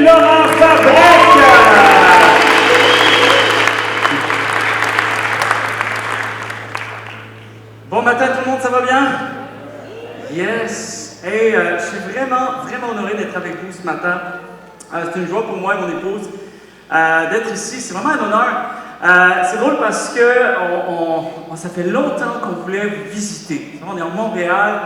Laurent Fabrec. Bon matin tout le monde, ça va bien? Yes! Hey, je suis vraiment honoré d'être avec vous ce matin. C'est une joie pour moi et mon épouse d'être ici. C'est vraiment un honneur. C'est drôle parce que ça fait longtemps qu'on voulait vous visiter. On est en Montréal,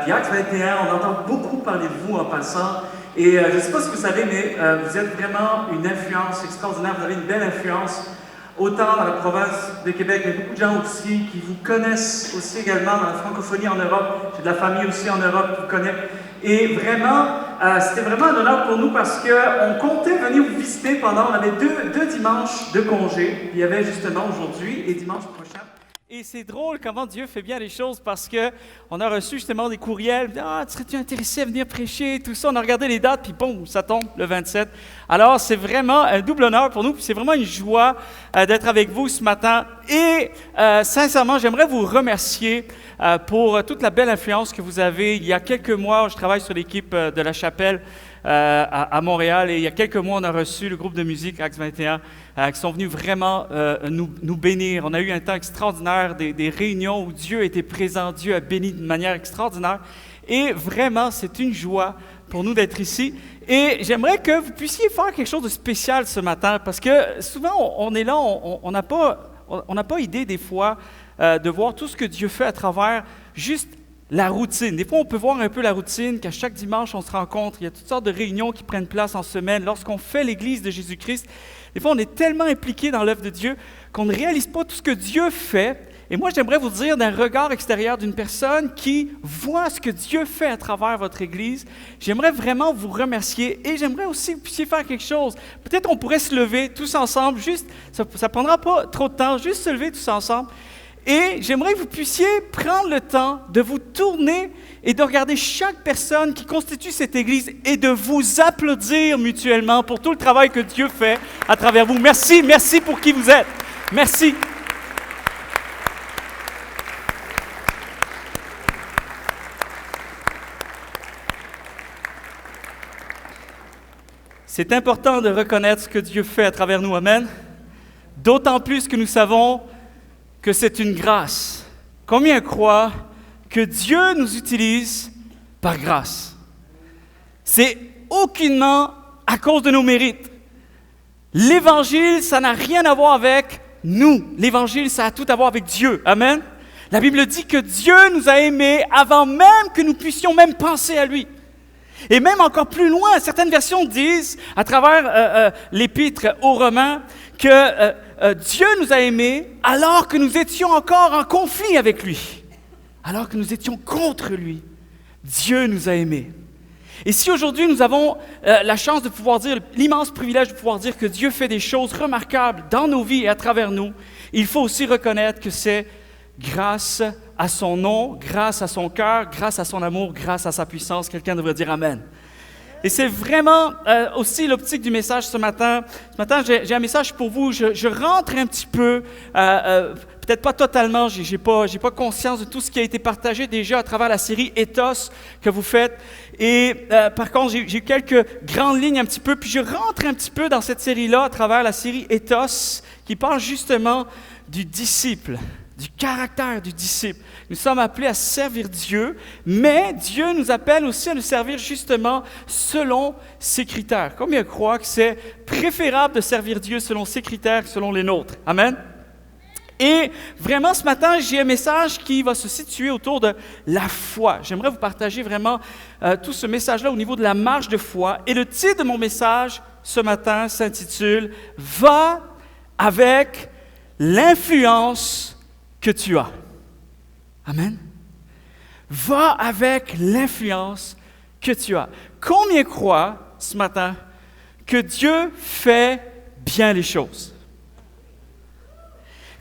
puis Acte 21, on entend beaucoup parler de vous en passant. Et je ne sais pas si vous savez, mais vous êtes vraiment une influence extraordinaire. Vous avez une belle influence, autant dans la province de Québec, mais beaucoup de gens aussi qui vous connaissent aussi également dans la francophonie en Europe. J'ai de la famille aussi en Europe qui vous connaît. Et vraiment, c'était vraiment un honneur pour nous parce qu'on comptait venir vous visiter pendant, on avait deux dimanches de congé. Il y avait justement aujourd'hui et dimanche prochain. Et c'est drôle comment Dieu fait bien les choses parce qu'on a reçu justement des courriels. Ah, serais-tu intéressé à venir prêcher? Tout ça, on a regardé les dates, puis boum, ça tombe le 27. Alors, c'est vraiment un double honneur pour nous, puis c'est vraiment une joie d'être avec vous ce matin. Et sincèrement, j'aimerais vous remercier pour toute la belle influence que vous avez. Il y a quelques mois, je travaille sur l'équipe de la chapelle à Montréal, et il y a quelques mois, on a reçu le groupe de musique Acte 21 qui sont venus vraiment nous bénir. On a eu un temps extraordinaire, des réunions où Dieu était présent, Dieu a béni d'une manière extraordinaire. Et vraiment, c'est une joie pour nous d'être ici. Et j'aimerais que vous puissiez faire quelque chose de spécial ce matin, parce que souvent, on est là, on n'a pas idée des fois de voir tout ce que Dieu fait à travers juste la routine. Des fois, on peut voir un peu la routine, qu'à chaque dimanche, on se rencontre. Il y a toutes sortes de réunions qui prennent place en semaine. Lorsqu'on fait l'Église de Jésus-Christ, des fois, on est tellement impliqué dans l'œuvre de Dieu qu'on ne réalise pas tout ce que Dieu fait. Et moi, j'aimerais vous dire d'un regard extérieur d'une personne qui voit ce que Dieu fait à travers votre Église, j'aimerais vraiment vous remercier et j'aimerais aussi que vous puissiez faire quelque chose. Peut-être on pourrait se lever tous ensemble, juste, ça ne prendra pas trop de temps, juste se lever tous ensemble. Et j'aimerais que vous puissiez prendre le temps de vous tourner et de regarder chaque personne qui constitue cette Église et de vous applaudir mutuellement pour tout le travail que Dieu fait à travers vous. Merci pour qui vous êtes. Merci. C'est important de reconnaître ce que Dieu fait à travers nous. Amen. D'autant plus que nous savons que c'est une grâce. Combien croient que Dieu nous utilise par grâce? C'est aucunement à cause de nos mérites. L'Évangile, ça n'a rien à voir avec nous. L'Évangile, ça a tout à voir avec Dieu. Amen. La Bible dit que Dieu nous a aimés avant même que nous puissions même penser à lui. Et même encore plus loin, certaines versions disent, à travers l'épître aux Romains, que Dieu nous a aimés alors que nous étions encore en conflit avec lui, alors que nous étions contre lui. Dieu nous a aimés. Et si aujourd'hui nous avons la chance de pouvoir dire, l'immense privilège de pouvoir dire que Dieu fait des choses remarquables dans nos vies et à travers nous, il faut aussi reconnaître que c'est grâce à son nom, grâce à son cœur, grâce à son amour, grâce à sa puissance. Quelqu'un devrait dire Amen. Et c'est vraiment aussi l'optique du message ce matin. Ce matin, j'ai un message pour vous. Je rentre un petit peu, peut-être pas totalement, j'ai pas conscience de tout ce qui a été partagé déjà à travers la série Ethos que vous faites. Et par contre, j'ai quelques grandes lignes un petit peu, puis je rentre un petit peu dans cette série-là à travers la série Ethos qui parle justement du disciple, du caractère du disciple. Nous sommes appelés à servir Dieu, mais Dieu nous appelle aussi à nous servir justement selon ses critères. Combien croient que c'est préférable de servir Dieu selon ses critères que selon les nôtres? Amen? Et vraiment, ce matin, j'ai un message qui va se situer autour de la foi. J'aimerais vous partager vraiment tout ce message-là au niveau de la marche de foi. Et le titre de mon message ce matin s'intitule « Va avec l'influence que tu as. » Amen. Va avec l'influence que tu as. Combien croient ce matin que Dieu fait bien les choses?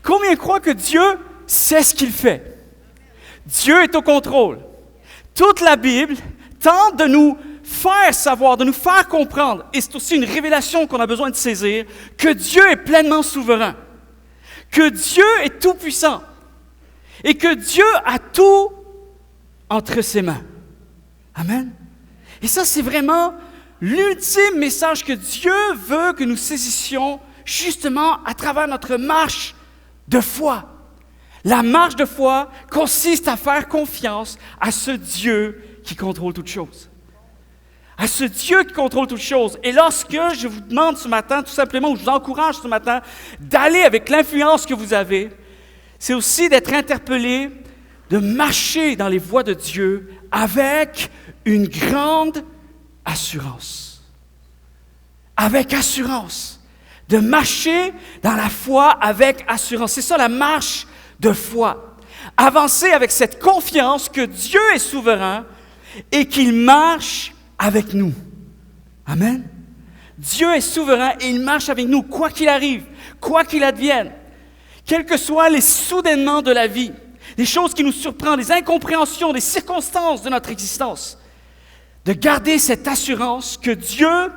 Combien croient que Dieu sait ce qu'il fait? Dieu est au contrôle. Toute la Bible tente de nous faire savoir, de nous faire comprendre, et c'est aussi une révélation qu'on a besoin de saisir, que Dieu est pleinement souverain, que Dieu est tout-puissant, et que Dieu a tout entre ses mains. Amen. Et ça, c'est vraiment l'ultime message que Dieu veut que nous saisissions justement à travers notre marche de foi. La marche de foi consiste à faire confiance à ce Dieu qui contrôle toutes choses. À ce Dieu qui contrôle toutes choses. Et lorsque je vous demande ce matin, tout simplement, ou je vous encourage ce matin, d'aller avec l'influence que vous avez, c'est aussi d'être interpellé, de marcher dans les voies de Dieu avec une grande assurance. Avec assurance. De marcher dans la foi avec assurance. C'est ça la marche de foi. Avancer avec cette confiance que Dieu est souverain et qu'il marche avec nous. Amen. Dieu est souverain et il marche avec nous, quoi qu'il arrive, quoi qu'il advienne. Quels que soient les soudainements de la vie, des choses qui nous surprennent, des incompréhensions, des circonstances de notre existence, de garder cette assurance que Dieu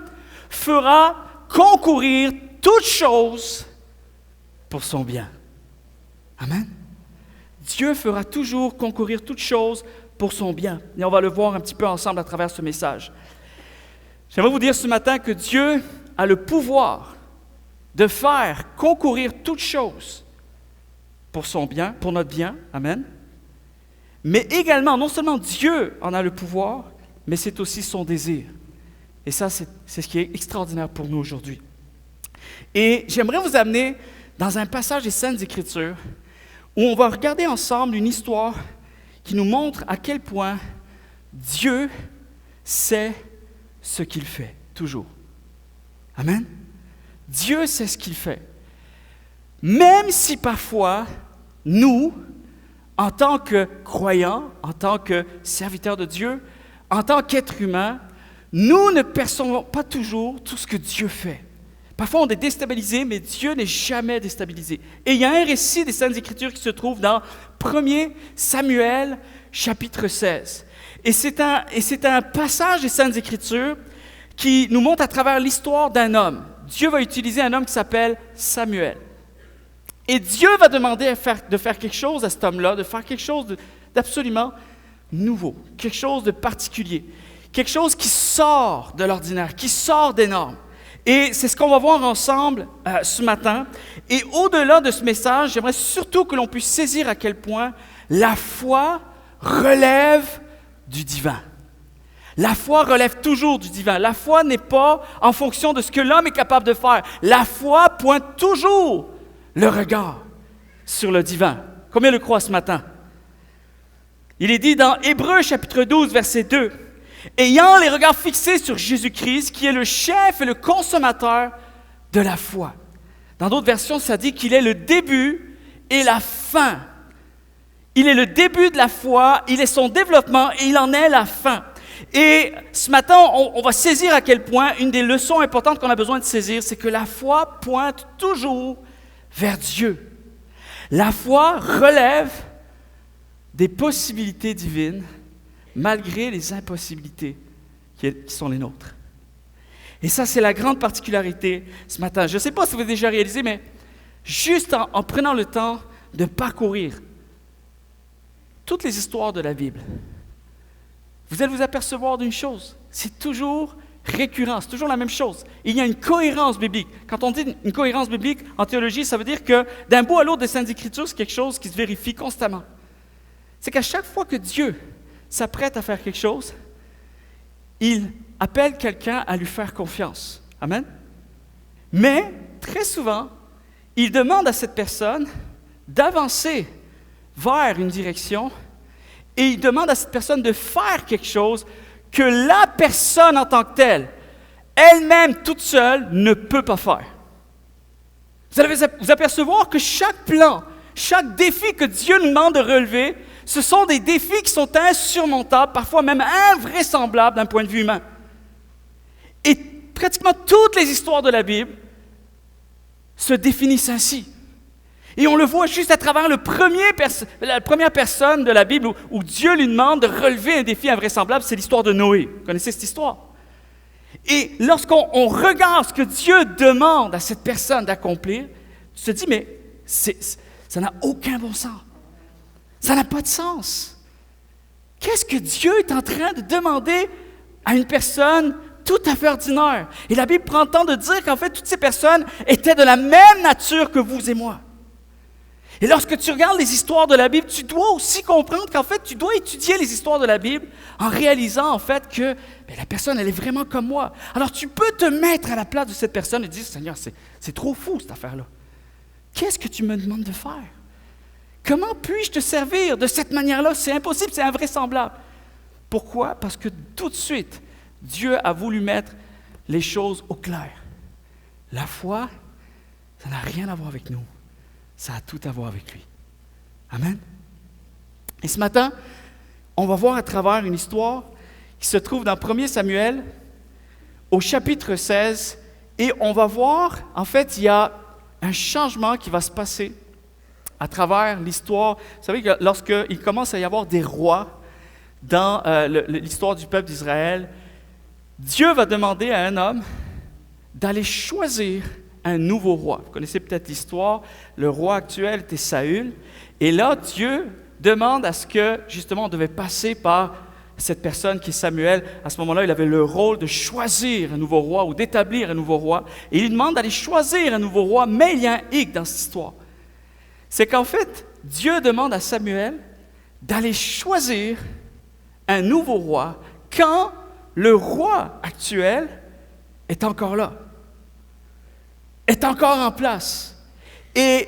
fera concourir toutes choses pour son bien. Amen. Dieu fera toujours concourir toutes choses pour son bien. Et on va le voir un petit peu ensemble à travers ce message. J'aimerais vous dire ce matin que Dieu a le pouvoir de faire concourir toutes choses pour son bien, pour notre bien. Amen. Mais également, non seulement Dieu en a le pouvoir, mais c'est aussi son désir. Et ça, c'est ce qui est extraordinaire pour nous aujourd'hui. Et j'aimerais vous amener dans un passage des Saintes Écritures où on va regarder ensemble une histoire qui nous montre à quel point Dieu sait ce qu'il fait, toujours. Amen. Dieu sait ce qu'il fait. Même si parfois, nous, en tant que croyants, en tant que serviteurs de Dieu, en tant qu'êtres humains, nous ne percevons pas toujours tout ce que Dieu fait. Parfois, on est déstabilisé, mais Dieu n'est jamais déstabilisé. Et il y a un récit des Saintes Écritures qui se trouve dans 1 Samuel, chapitre 16. Et c'est un passage des Saintes Écritures qui nous montre à travers l'histoire d'un homme. Dieu va utiliser un homme qui s'appelle Samuel. Et Dieu va demander de faire quelque chose à cet homme-là, de faire quelque chose d'absolument nouveau, quelque chose de particulier, quelque chose qui sort de l'ordinaire, qui sort des normes. Et c'est ce qu'on va voir ensemble ce matin. Et au-delà de ce message, j'aimerais surtout que l'on puisse saisir à quel point la foi relève du divin. La foi relève toujours du divin. La foi n'est pas en fonction de ce que l'homme est capable de faire. La foi pointe toujours le regard sur le divin. Combien le croient ce matin? Il est dit dans Hébreux chapitre 12, verset 2, « Ayant les regards fixés sur Jésus-Christ, qui est le chef et le consommateur de la foi. » Dans d'autres versions, ça dit qu'il est le début et la fin. Il est le début de la foi, il est son développement et il en est la fin. Et ce matin, on va saisir à quel point, une des leçons importantes qu'on a besoin de saisir, c'est que la foi pointe toujours vers Dieu. La foi relève des possibilités divines, malgré les impossibilités qui sont les nôtres. Et ça, c'est la grande particularité ce matin. Je ne sais pas si vous avez déjà réalisé, mais juste en prenant le temps de parcourir toutes les histoires de la Bible, vous allez vous apercevoir d'une chose, c'est toujours récurrent, c'est toujours la même chose. Il y a une cohérence biblique. Quand on dit une cohérence biblique en théologie, ça veut dire que d'un bout à l'autre des Saintes Écritures, c'est quelque chose qui se vérifie constamment. C'est qu'à chaque fois que Dieu s'apprête à faire quelque chose, il appelle quelqu'un à lui faire confiance. Amen. Mais, très souvent, il demande à cette personne d'avancer vers une direction et il demande à cette personne de faire quelque chose que la personne en tant que telle, elle-même, toute seule, ne peut pas faire. Vous allez vous apercevoir que chaque plan, chaque défi que Dieu nous demande de relever, ce sont des défis qui sont insurmontables, parfois même invraisemblables d'un point de vue humain. Et pratiquement toutes les histoires de la Bible se définissent ainsi. Et on le voit juste à travers la première personne de la Bible où Dieu lui demande de relever un défi invraisemblable, c'est l'histoire de Noé. Vous connaissez cette histoire? Et lorsqu'on regarde ce que Dieu demande à cette personne d'accomplir, tu te dis, mais ça n'a aucun bon sens. Ça n'a pas de sens. Qu'est-ce que Dieu est en train de demander à une personne tout à fait ordinaires. Et la Bible prend le temps de dire qu'en fait, toutes ces personnes étaient de la même nature que vous et moi. Et lorsque tu regardes les histoires de la Bible, tu dois aussi comprendre qu'en fait, tu dois étudier les histoires de la Bible en réalisant en fait que la personne, elle est vraiment comme moi. Alors tu peux te mettre à la place de cette personne et dire, Seigneur, c'est trop fou cette affaire-là. Qu'est-ce que tu me demandes de faire? Comment puis-je te servir de cette manière-là? C'est impossible, c'est invraisemblable. Pourquoi? Parce que tout de suite, Dieu a voulu mettre les choses au clair. La foi, ça n'a rien à voir avec nous. Ça a tout à voir avec lui. Amen. Et ce matin, on va voir à travers une histoire qui se trouve dans 1 Samuel, au chapitre 16, et on va voir, en fait, il y a un changement qui va se passer à travers l'histoire. Vous savez que lorsqu'il commence à y avoir des rois dans l'histoire du peuple d'Israël, Dieu va demander à un homme d'aller choisir un nouveau roi. Vous connaissez peut-être l'histoire, le roi actuel était Saül, et là, Dieu demande à ce que, justement, on devait passer par cette personne qui est Samuel. À ce moment-là, il avait le rôle de choisir un nouveau roi ou d'établir un nouveau roi, et il lui demande d'aller choisir un nouveau roi, mais il y a un hic dans cette histoire. C'est qu'en fait, Dieu demande à Samuel d'aller choisir un nouveau roi quand le roi actuel est encore là, est encore en place. Et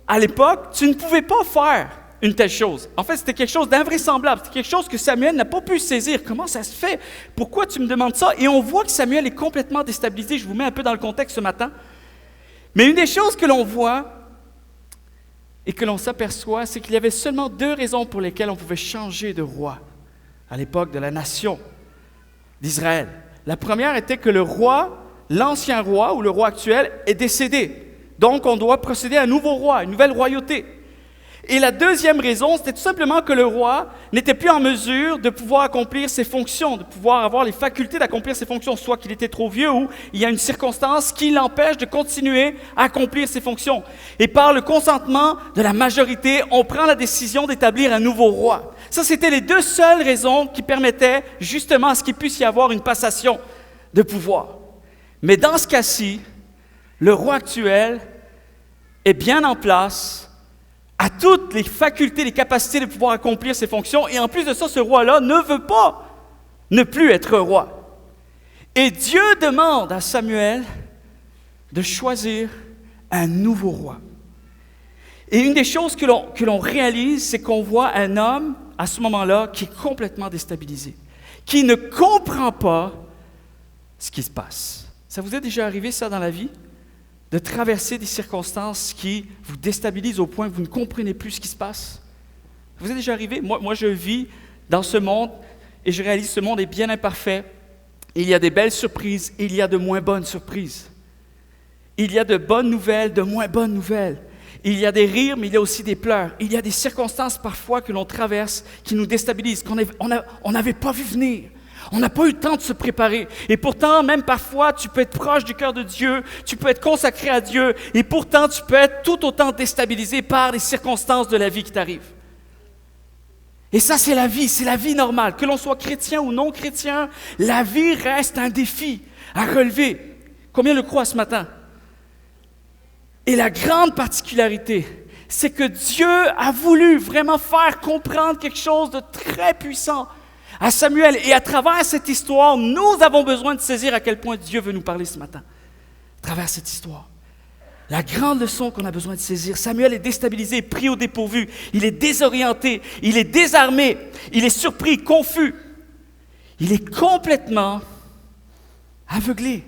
à l'époque, tu ne pouvais pas faire une telle chose. En fait, c'était quelque chose d'invraisemblable. C'était quelque chose que Samuel n'a pas pu saisir. Comment ça se fait? Pourquoi tu me demandes ça? Et on voit que Samuel est complètement déstabilisé. Je vous mets un peu dans le contexte ce matin. Mais une des choses que l'on voit et que l'on s'aperçoit, c'est qu'il y avait seulement 2 raisons pour lesquelles on pouvait changer de roi à l'époque de la nation d'Israël. La première était que le roi, l'ancien roi ou le roi actuel est décédé. Donc, on doit procéder à un nouveau roi, une nouvelle royauté. Et la deuxième raison, c'était tout simplement que le roi n'était plus en mesure de pouvoir accomplir ses fonctions, de pouvoir avoir les facultés d'accomplir ses fonctions, soit qu'il était trop vieux ou il y a une circonstance qui l'empêche de continuer à accomplir ses fonctions. Et par le consentement de la majorité, on prend la décision d'établir un nouveau roi. Ça, c'était les 2 seules raisons qui permettaient justement à ce qu'il puisse y avoir une passation de pouvoir. Mais dans ce cas-ci, le roi actuel est bien en place, a toutes les facultés, les capacités de pouvoir accomplir ses fonctions, et en plus de ça, ce roi-là ne veut pas ne plus être roi. Et Dieu demande à Samuel de choisir un nouveau roi. Et une des choses que l'on réalise, c'est qu'on voit un homme, à ce moment-là, qui est complètement déstabilisé, qui ne comprend pas ce qui se passe. Ça vous est déjà arrivé, ça, dans la vie? De traverser des circonstances qui vous déstabilisent au point que vous ne comprenez plus ce qui se passe? Ça vous est déjà arrivé? Moi, je vis dans ce monde et je réalise que ce monde est bien imparfait. Il y a des belles surprises, il y a de moins bonnes surprises. Il y a de bonnes nouvelles, de moins bonnes nouvelles. Il y a des rires, mais il y a aussi des pleurs. Il y a des circonstances parfois que l'on traverse qui nous déstabilisent, qu'on n'avait pas vu venir. On n'a pas eu le temps de se préparer. Et pourtant, même parfois, tu peux être proche du cœur de Dieu, tu peux être consacré à Dieu, et pourtant, tu peux être tout autant déstabilisé par les circonstances de la vie qui t'arrivent. Et ça, c'est la vie normale. Que l'on soit chrétien ou non chrétien, la vie reste un défi à relever. Combien le croient ce matin? Et la grande particularité, c'est que Dieu a voulu vraiment faire comprendre quelque chose de très puissant à Samuel. Et à travers cette histoire, nous avons besoin de saisir à quel point Dieu veut nous parler ce matin. À travers cette histoire. La grande leçon qu'on a besoin de saisir. Samuel est déstabilisé, pris au dépourvu. Il est désorienté, il est désarmé, il est surpris, confus. Il est complètement aveuglé.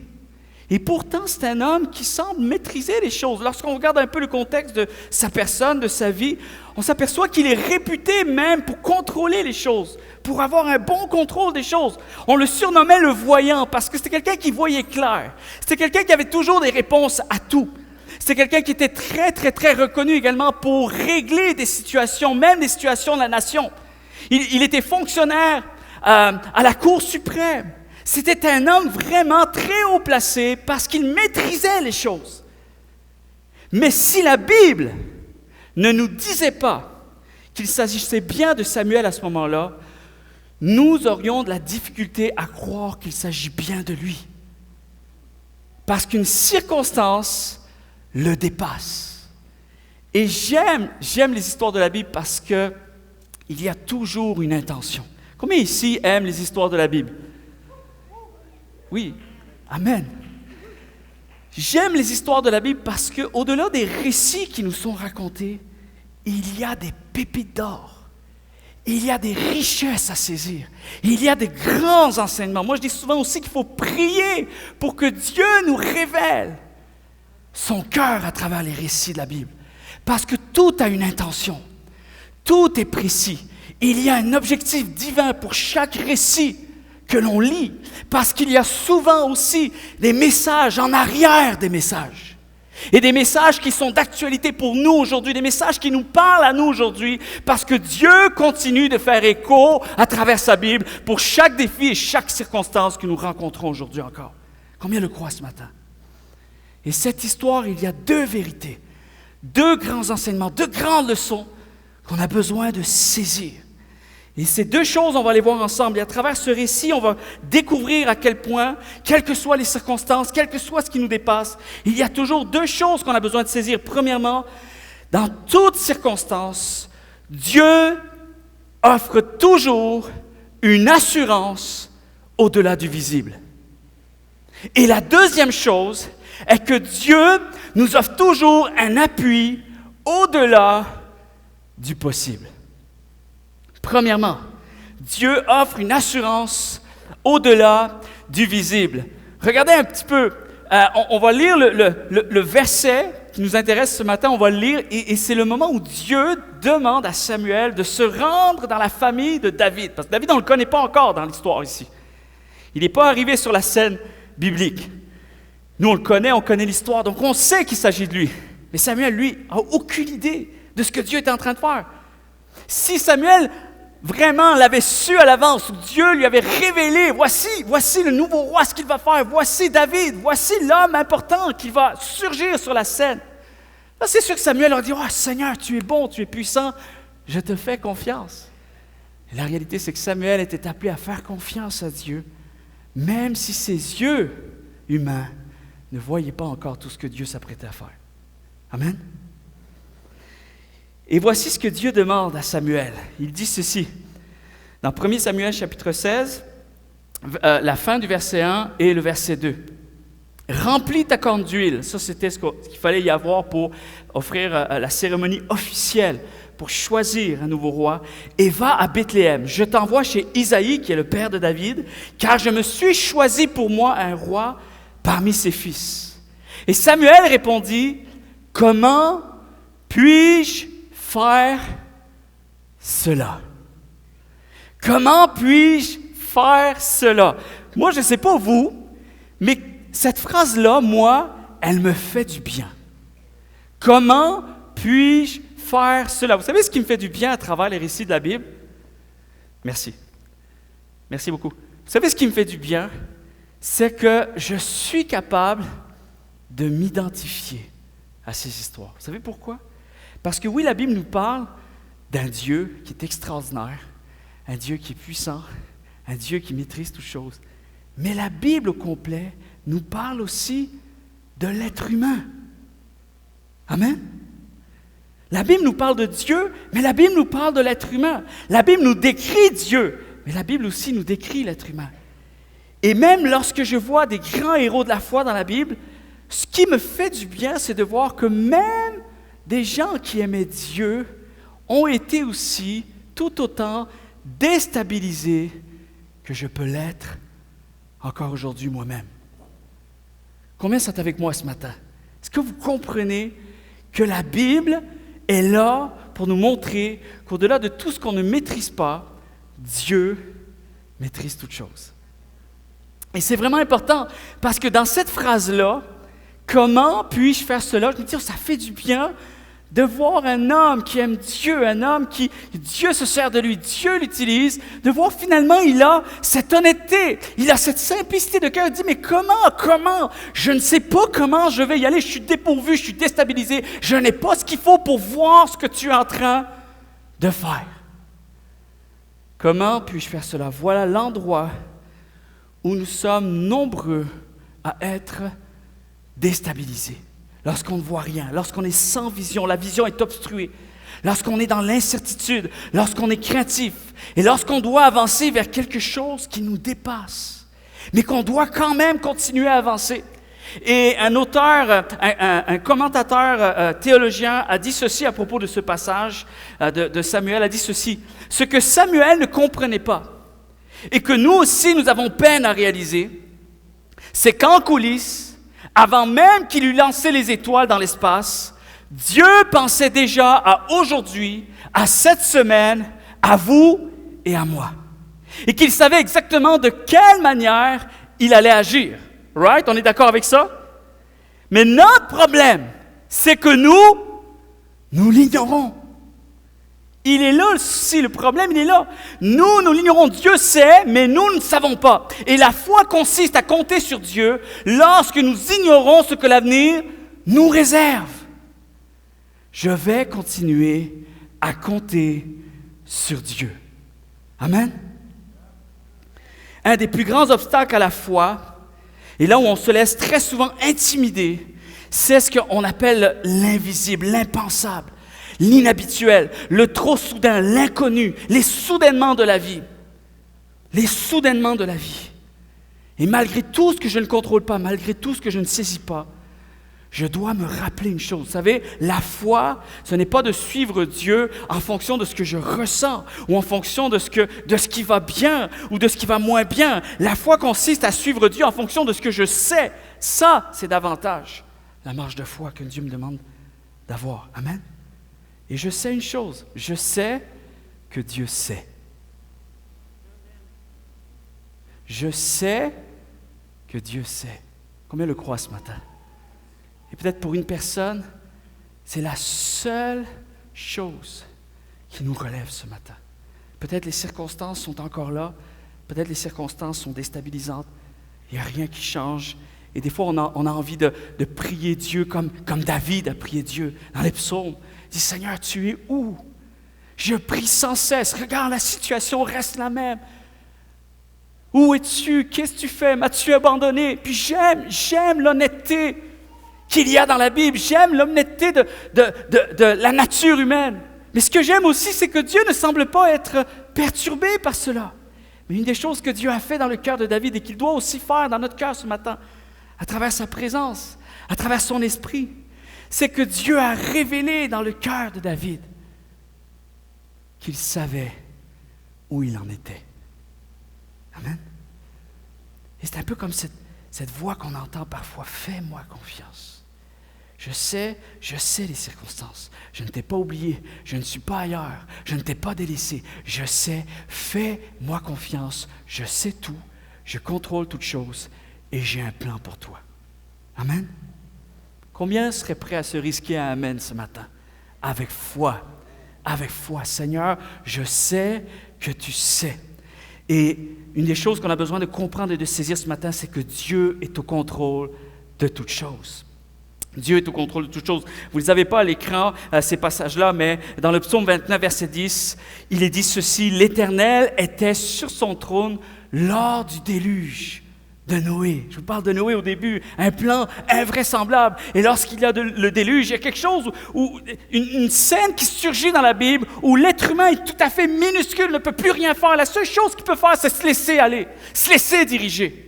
Et pourtant, c'est un homme qui semble maîtriser les choses. Lorsqu'on regarde un peu le contexte de sa personne, de sa vie, on s'aperçoit qu'il est réputé même pour contrôler les choses, pour avoir un bon contrôle des choses. On le surnommait le voyant parce que c'était quelqu'un qui voyait clair. C'était quelqu'un qui avait toujours des réponses à tout. C'était quelqu'un qui était très, très, très reconnu également pour régler des situations, même des situations de la nation. Il était fonctionnaire à la Cour suprême. C'était un homme vraiment très haut placé parce qu'il maîtrisait les choses. Mais si la Bible ne nous disait pas qu'il s'agissait bien de Samuel à ce moment-là, nous aurions de la difficulté à croire qu'il s'agit bien de lui. Parce qu'une circonstance le dépasse. Et j'aime les histoires de la Bible parce qu'il y a toujours une intention. Combien ici aiment les histoires de la Bible? Oui, amen. J'aime les histoires de la Bible parce qu'au-delà des récits qui nous sont racontés, il y a des pépites d'or. Il y a des richesses à saisir. Il y a des grands enseignements. Moi, je dis souvent aussi qu'il faut prier pour que Dieu nous révèle son cœur à travers les récits de la Bible. Parce que tout a une intention. Tout est précis. Il y a un objectif divin pour chaque récit que l'on lit. Parce qu'il y a souvent aussi des messages en arrière des messages. Et des messages qui sont d'actualité pour nous aujourd'hui, des messages qui nous parlent à nous aujourd'hui, parce que Dieu continue de faire écho à travers sa Bible pour chaque défi et chaque circonstance que nous rencontrons aujourd'hui encore. Combien le croient ce matin? Et cette histoire, il y a deux vérités, deux grands enseignements, deux grandes leçons qu'on a besoin de saisir. Et ces deux choses, on va les voir ensemble. Et à travers ce récit, on va découvrir à quel point, quelles que soient les circonstances, quel que soit ce qui nous dépasse, il y a toujours deux choses qu'on a besoin de saisir. Premièrement, dans toutes circonstances, Dieu offre toujours une assurance au-delà du visible. Et la deuxième chose est que Dieu nous offre toujours un appui au-delà du possible. Premièrement, Dieu offre une assurance au-delà du visible. Regardez un petit peu, on va lire le verset qui nous intéresse ce matin, on va le lire, et c'est le moment où Dieu demande à Samuel de se rendre dans la famille de David. Parce que David, on ne le connaît pas encore dans l'histoire ici. Il n'est pas arrivé sur la scène biblique. Nous, on connaît l'histoire, donc on sait qu'il s'agit de lui. Mais Samuel, lui, n'a aucune idée de ce que Dieu était en train de faire. Si Samuel vraiment l'avait su à l'avance, Dieu lui avait révélé, voici le nouveau roi, ce qu'il va faire, voici David, voici l'homme important qui va surgir sur la scène. Là, c'est sûr que Samuel aurait dit, « Oh Seigneur, tu es bon, tu es puissant, je te fais confiance. » Et la réalité, c'est que Samuel était appelé à faire confiance à Dieu, même si ses yeux humains ne voyaient pas encore tout ce que Dieu s'apprêtait à faire. Amen. Et voici ce que Dieu demande à Samuel. Il dit ceci, dans 1 Samuel chapitre 16, la fin du verset 1 et le verset 2. « Remplis ta corne d'huile. » Ça, c'était ce qu'il fallait y avoir pour offrir la cérémonie officielle, pour choisir un nouveau roi. « Et va à Bethléem. Je t'envoie chez Isaïe, qui est le père de David, car je me suis choisi pour moi un roi parmi ses fils. » Et Samuel répondit, « Comment puis-je faire cela? » Comment puis-je faire cela? Moi, je ne sais pas vous, mais cette phrase-là, moi, elle me fait du bien. Comment puis-je faire cela? Vous savez ce qui me fait du bien à travers les récits de la Bible? Merci. Merci beaucoup. Vous savez ce qui me fait du bien? C'est que je suis capable de m'identifier à ces histoires. Vous savez pourquoi? Parce que oui, la Bible nous parle d'un Dieu qui est extraordinaire, un Dieu qui est puissant, un Dieu qui maîtrise toutes choses. Mais la Bible au complet nous parle aussi de l'être humain. Amen? La Bible nous parle de Dieu, mais la Bible nous parle de l'être humain. La Bible nous décrit Dieu, mais la Bible aussi nous décrit l'être humain. Et même lorsque je vois des grands héros de la foi dans la Bible, ce qui me fait du bien, c'est de voir que même des gens qui aimaient Dieu ont été aussi tout autant déstabilisés que je peux l'être encore aujourd'hui moi-même. Combien sont avec moi ce matin? Est-ce que vous comprenez que la Bible est là pour nous montrer qu'au-delà de tout ce qu'on ne maîtrise pas, Dieu maîtrise toutes choses? Et c'est vraiment important parce que dans cette phrase-là, comment puis-je faire cela? Je me dis, ça fait du bien de voir un homme qui aime Dieu, un homme qui, Dieu se sert de lui, Dieu l'utilise, de voir finalement il a cette honnêteté, il a cette simplicité de cœur. Il dit, mais comment? Je ne sais pas comment je vais y aller, je suis dépourvu, je suis déstabilisé, je n'ai pas ce qu'il faut pour voir ce que tu es en train de faire. Comment puis-je faire cela? Voilà l'endroit où nous sommes nombreux à être déstabilisés. Lorsqu'on ne voit rien, lorsqu'on est sans vision, la vision est obstruée, lorsqu'on est dans l'incertitude, lorsqu'on est craintif et lorsqu'on doit avancer vers quelque chose qui nous dépasse, mais qu'on doit quand même continuer à avancer. Et un auteur, un commentateur théologien a dit ceci à propos de ce passage de Samuel, a dit ceci: « Ce que Samuel ne comprenait pas et que nous aussi nous avons peine à réaliser, c'est qu'en coulisses, avant même qu'il eût lancé les étoiles dans l'espace, Dieu pensait déjà à aujourd'hui, à cette semaine, à vous et à moi. Et qu'il savait exactement de quelle manière il allait agir. » Right? On est d'accord avec ça? Mais notre problème, c'est que nous l'ignorons. Il est là aussi, le problème, il est là. Nous l'ignorons. Dieu sait, mais nous ne savons pas. Et la foi consiste à compter sur Dieu lorsque nous ignorons ce que l'avenir nous réserve. Je vais continuer à compter sur Dieu. Amen? Un des plus grands obstacles à la foi, et là où on se laisse très souvent intimider, c'est ce qu'on appelle l'invisible, l'impensable, l'inhabituel, le trop soudain, l'inconnu, les soudainements de la vie. Les soudainements de la vie. Et malgré tout ce que je ne contrôle pas, malgré tout ce que je ne saisis pas, je dois me rappeler une chose. Vous savez, la foi, ce n'est pas de suivre Dieu en fonction de ce que je ressens ou en fonction de ce qui va bien ou de ce qui va moins bien. La foi consiste à suivre Dieu en fonction de ce que je sais. Ça, c'est davantage la marche de foi que Dieu me demande d'avoir. Amen. Et je sais une chose, je sais que Dieu sait. Je sais que Dieu sait. Combien le croient ce matin? Et peut-être pour une personne, c'est la seule chose qui nous relève ce matin. Peut-être les circonstances sont encore là, peut-être les circonstances sont déstabilisantes, il n'y a rien qui change. Et des fois, on a envie de prier Dieu comme David a prié Dieu dans les psaumes. Il dit, Seigneur, tu es où? Je prie sans cesse, regarde, la situation reste la même. Où es-tu? Qu'est-ce que tu fais? M'as-tu abandonné? Puis j'aime l'honnêteté qu'il y a dans la Bible. J'aime l'honnêteté de la nature humaine. Mais ce que j'aime aussi, c'est que Dieu ne semble pas être perturbé par cela. Mais une des choses que Dieu a fait dans le cœur de David et qu'il doit aussi faire dans notre cœur ce matin, à travers sa présence, à travers son esprit, c'est que Dieu a révélé dans le cœur de David qu'il savait où il en était. Amen. Et c'est un peu comme cette voix qu'on entend parfois. Fais-moi confiance. Je sais les circonstances. Je ne t'ai pas oublié. Je ne suis pas ailleurs. Je ne t'ai pas délaissé. Je sais, fais-moi confiance. Je sais tout. Je contrôle toutes choses et j'ai un plan pour toi. Amen. Combien seraient prêts à se risquer à Amen ce matin? Avec foi. Avec foi. Seigneur, je sais que tu sais. Et une des choses qu'on a besoin de comprendre et de saisir ce matin, c'est que Dieu est au contrôle de toutes choses. Dieu est au contrôle de toutes choses. Vous ne les avez pas à l'écran, ces passages-là, mais dans le psaume 29, verset 10, il est dit ceci: « L'Éternel était sur son trône lors du déluge de Noé. » Je vous parle de Noé au début, un plan invraisemblable. Et lorsqu'il y a le déluge, il y a quelque chose, une scène qui surgit dans la Bible où l'être humain est tout à fait minuscule, ne peut plus rien faire. La seule chose qu'il peut faire, c'est se laisser aller, se laisser diriger.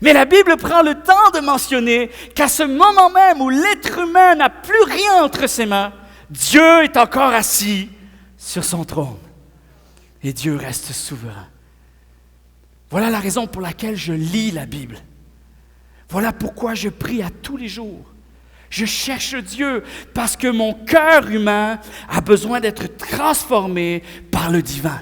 Mais la Bible prend le temps de mentionner qu'à ce moment même où l'être humain n'a plus rien entre ses mains, Dieu est encore assis sur son trône. Et Dieu reste souverain. Voilà la raison pour laquelle je lis la Bible. Voilà pourquoi je prie à tous les jours. Je cherche Dieu parce que mon cœur humain a besoin d'être transformé par le divin.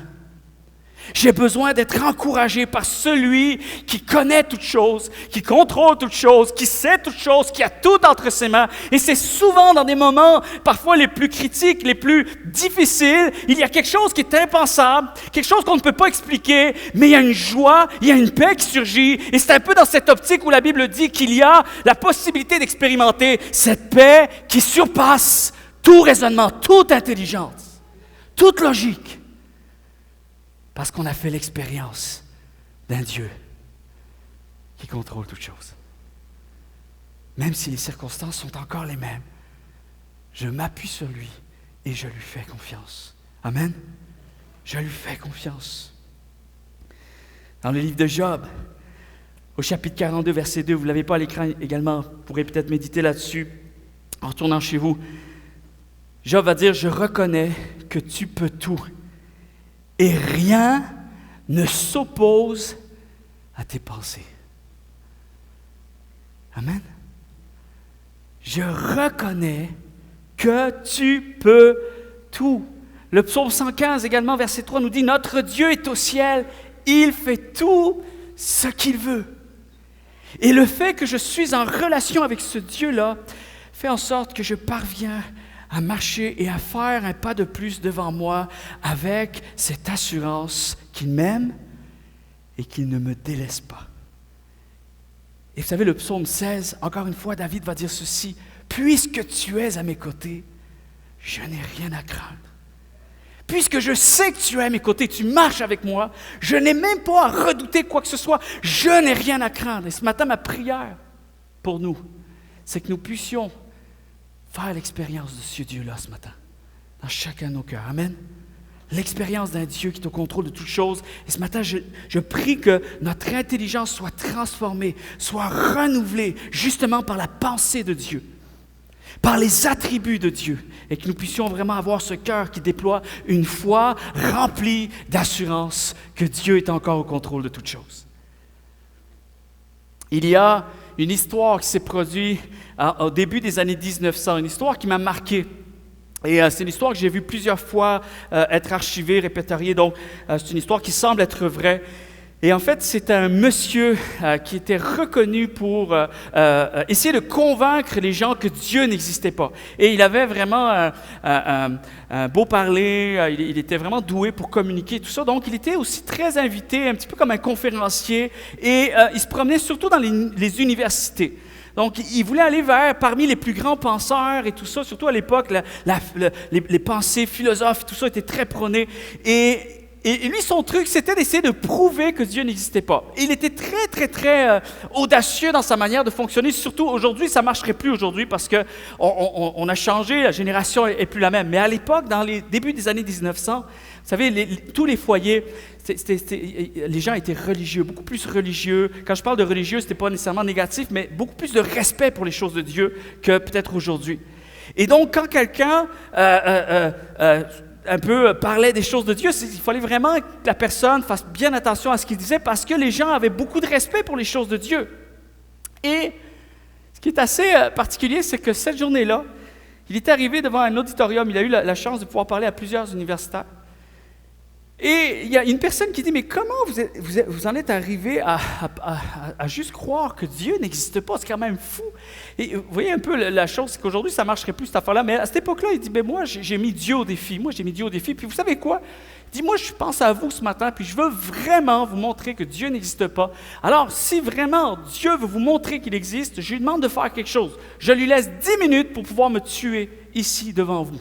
J'ai besoin d'être encouragé par celui qui connaît toutes choses, qui contrôle toutes choses, qui sait toutes choses, qui a tout entre ses mains. Et c'est souvent dans des moments, parfois les plus critiques, les plus difficiles, il y a quelque chose qui est impensable, quelque chose qu'on ne peut pas expliquer, mais il y a une joie, il y a une paix qui surgit. Et c'est un peu dans cette optique où la Bible dit qu'il y a la possibilité d'expérimenter cette paix qui surpasse tout raisonnement, toute intelligence, toute logique. Parce qu'on a fait l'expérience d'un Dieu qui contrôle toutes choses. Même si les circonstances sont encore les mêmes, je m'appuie sur lui et je lui fais confiance. Amen. Je lui fais confiance. Dans le livre de Job, au chapitre 42, verset 2, vous ne l'avez pas à l'écran également, vous pourrez peut-être méditer là-dessus en retournant chez vous. Job va dire, je reconnais que tu peux tout et rien ne s'oppose à tes pensées. Amen. Je reconnais que tu peux tout. Le psaume 115 également, verset 3, nous dit, notre Dieu est au ciel, il fait tout ce qu'il veut. Et le fait que je suis en relation avec ce Dieu-là fait en sorte que je parviens à marcher et à faire un pas de plus devant moi avec cette assurance qu'il m'aime et qu'il ne me délaisse pas. Et vous savez, le psaume 16, encore une fois, David va dire ceci, « Puisque tu es à mes côtés, je n'ai rien à craindre. Puisque je sais que tu es à mes côtés, tu marches avec moi, je n'ai même pas à redouter quoi que ce soit, je n'ai rien à craindre. » Et ce matin, ma prière pour nous, c'est que nous puissions faire l'expérience de ce Dieu-là ce matin, dans chacun de nos cœurs. Amen. L'expérience d'un Dieu qui est au contrôle de toutes choses. Et ce matin, je prie que notre intelligence soit transformée, soit renouvelée, justement par la pensée de Dieu, par les attributs de Dieu, et que nous puissions vraiment avoir ce cœur qui déploie une foi remplie d'assurance que Dieu est encore au contrôle de toutes choses. Il y a une histoire qui s'est produite au début des années 1900, une histoire qui m'a marqué. Et c'est une histoire que j'ai vue plusieurs fois être archivée, répertoriée, donc c'est une histoire qui semble être vraie. Et en fait, c'est un monsieur qui était reconnu pour essayer de convaincre les gens que Dieu n'existait pas. Et il avait vraiment un beau parler, il était vraiment doué pour communiquer, tout ça. Donc, il était aussi très invité, un petit peu comme un conférencier, et il se promenait surtout dans les universités. Donc, il voulait aller parmi les plus grands penseurs et tout ça, surtout à l'époque, les pensées, philosophes, tout ça était très prôné. Et lui, son truc, c'était d'essayer de prouver que Dieu n'existait pas. Et il était très, très, très audacieux dans sa manière de fonctionner. Surtout aujourd'hui, ça ne marcherait plus aujourd'hui parce qu'on a changé, la génération n'est plus la même. Mais à l'époque, dans les débuts des années 1900, vous savez, tous les foyers, les gens étaient religieux, beaucoup plus religieux. Quand je parle de religieux, ce n'était pas nécessairement négatif, mais beaucoup plus de respect pour les choses de Dieu que peut-être aujourd'hui. Et donc, quand quelqu'un un peu parlait des choses de Dieu, il fallait vraiment que la personne fasse bien attention à ce qu'il disait parce que les gens avaient beaucoup de respect pour les choses de Dieu. Et ce qui est assez particulier, c'est que cette journée-là, il est arrivé devant un auditorium, il a eu la chance de pouvoir parler à plusieurs universitaires. Et il y a une personne qui dit, mais comment vous en êtes arrivé à juste croire que Dieu n'existe pas? C'est quand même fou. Et vous voyez un peu la chose, c'est qu'aujourd'hui, ça ne marcherait plus cette affaire-là. Mais à cette époque-là, il dit, mais moi, j'ai mis Dieu au défi. Puis vous savez quoi? Il dit, moi, je pense à vous ce matin, puis je veux vraiment vous montrer que Dieu n'existe pas. Alors, si vraiment Dieu veut vous montrer qu'il existe, je lui demande de faire quelque chose. Je lui laisse 10 minutes pour pouvoir me tuer ici devant vous.